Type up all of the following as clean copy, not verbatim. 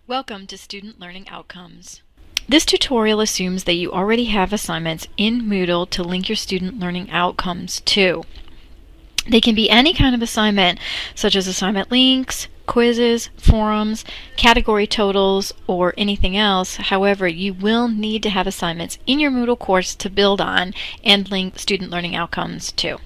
Welcome to Student Learning Outcomes. This tutorial assumes that you already have assignments in Moodle to link your student learning outcomes to. They can be any kind of assignment, such as assignment links, quizzes, forums, category totals, or anything else. However, you will need to have assignments in your Moodle course to build on and link student learning outcomes to.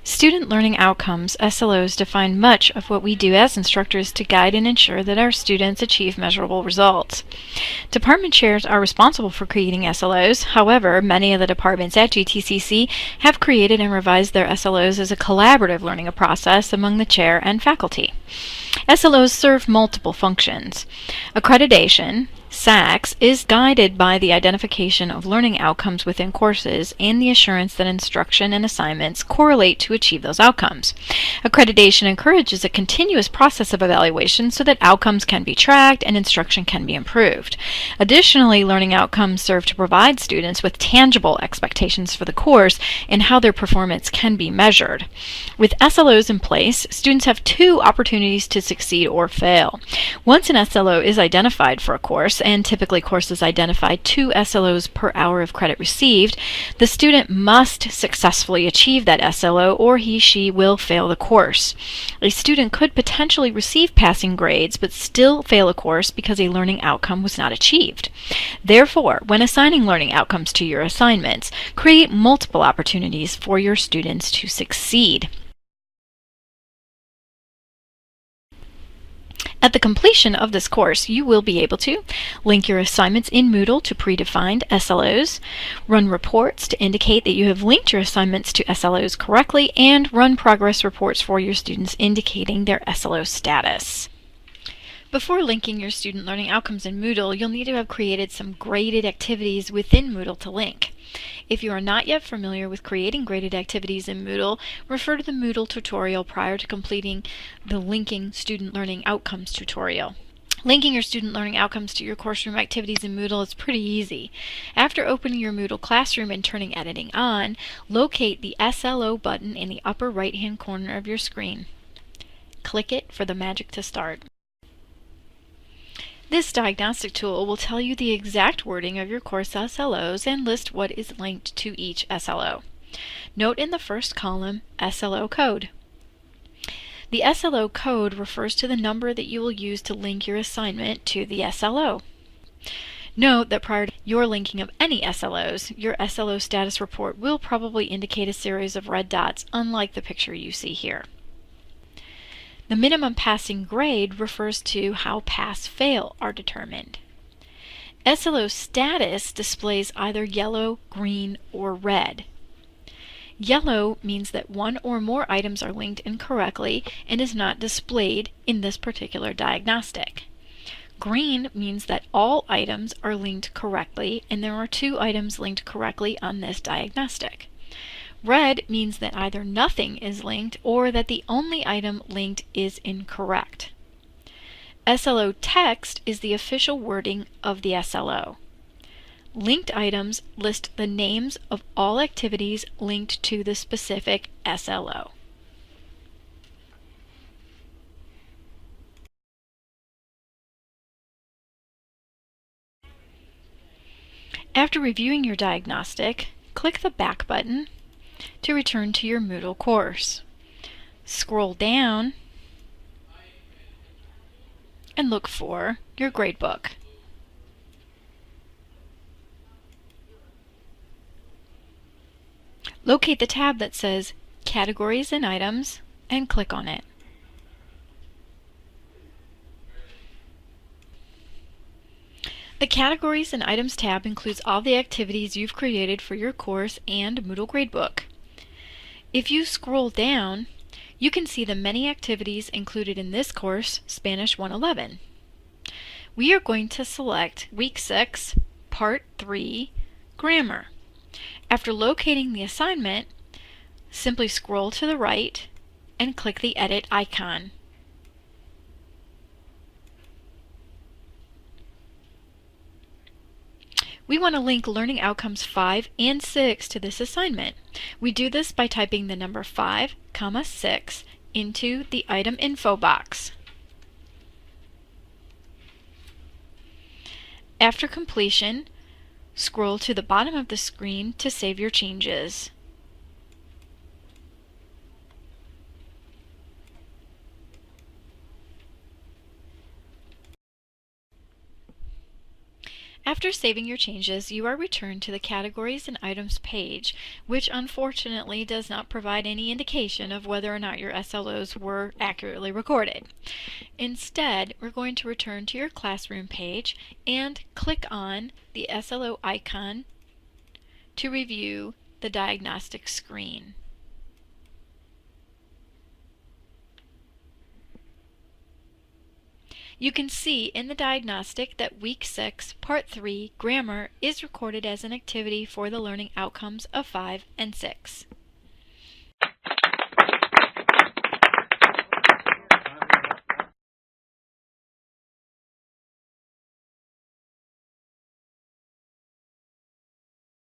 Student Learning Outcomes, SLOs, define much of what we do as instructors to guide and ensure that our students achieve measurable results. Department chairs are responsible for creating SLOs. However, many of the departments at GTCC have created and revised their SLOs as a collaborative learning process among the chair and faculty. SLOs serve multiple functions. Accreditation, SACS, is guided by the identification of learning outcomes within courses and the assurance that instruction and assignments correlate to achieve those outcomes. Accreditation encourages a continuous process of evaluation so that outcomes can be tracked and instruction can be improved. Additionally, learning outcomes serve to provide students with tangible expectations for the course and how their performance can be measured. With SLOs in place, students have two opportunities to succeed or fail. Once an SLO is identified for a course, and typically courses identify 2 SLOs per hour of credit received, the student must successfully achieve that SLO or he/she will fail the course. A student could potentially receive passing grades but still fail a course because a learning outcome was not achieved. Therefore, when assigning learning outcomes to your assignments, create multiple opportunities for your students to succeed. At the completion of this course, you will be able to link your assignments in Moodle to predefined SLOs, run reports to indicate that you have linked your assignments to SLOs correctly, and run progress reports for your students indicating their SLO status. Before linking your student learning outcomes in Moodle, you'll need to have created some graded activities within Moodle to link. If you are not yet familiar with creating graded activities in Moodle, refer to the Moodle tutorial prior to completing the Linking Student Learning Outcomes tutorial. Linking your student learning outcomes to your course room activities in Moodle is pretty easy. After opening your Moodle classroom and turning editing on, locate the SLO button in the upper right-hand corner of your screen. Click it for the magic to start. This diagnostic tool will tell you the exact wording of your course SLOs and list what is linked to each SLO. Note in the first column, SLO code. The SLO code refers to the number that you will use to link your assignment to the SLO. Note that prior to your linking of any SLOs, your SLO status report will probably indicate a series of red dots, unlike the picture you see here. The minimum passing grade refers to how pass-fail are determined. SLO status displays either yellow, green, or red. Yellow means that one or more items are linked incorrectly and is not displayed in this particular diagnostic. Green means that all items are linked correctly and there are 2 items linked correctly on this diagnostic. Red means that either nothing is linked or that the only item linked is incorrect. SLO text is the official wording of the SLO. Linked items list the names of all activities linked to the specific SLO. After reviewing your diagnostic, click the Back button to return to your Moodle course. Scroll down and look for your gradebook. Locate the tab that says Categories and Items and click on it. The Categories and Items tab includes all the activities you've created for your course and Moodle gradebook. If you scroll down, you can see the many activities included in this course, Spanish 111. We are going to select Week 6, Part 3, Grammar. After locating the assignment, simply scroll to the right and click the Edit icon. We want to link Learning Outcomes 5 and 6 to this assignment. We do this by typing the number 5, 6 into the item info box. After completion, scroll to the bottom of the screen to save your changes. After saving your changes, you are returned to the Categories and Items page, which unfortunately does not provide any indication of whether or not your SLOs were accurately recorded. Instead, we're going to return to your classroom page and click on the SLO icon to review the diagnostic screen. You can see in the diagnostic that Week 6, Part 3, Grammar is recorded as an activity for the learning outcomes of 5 and 6.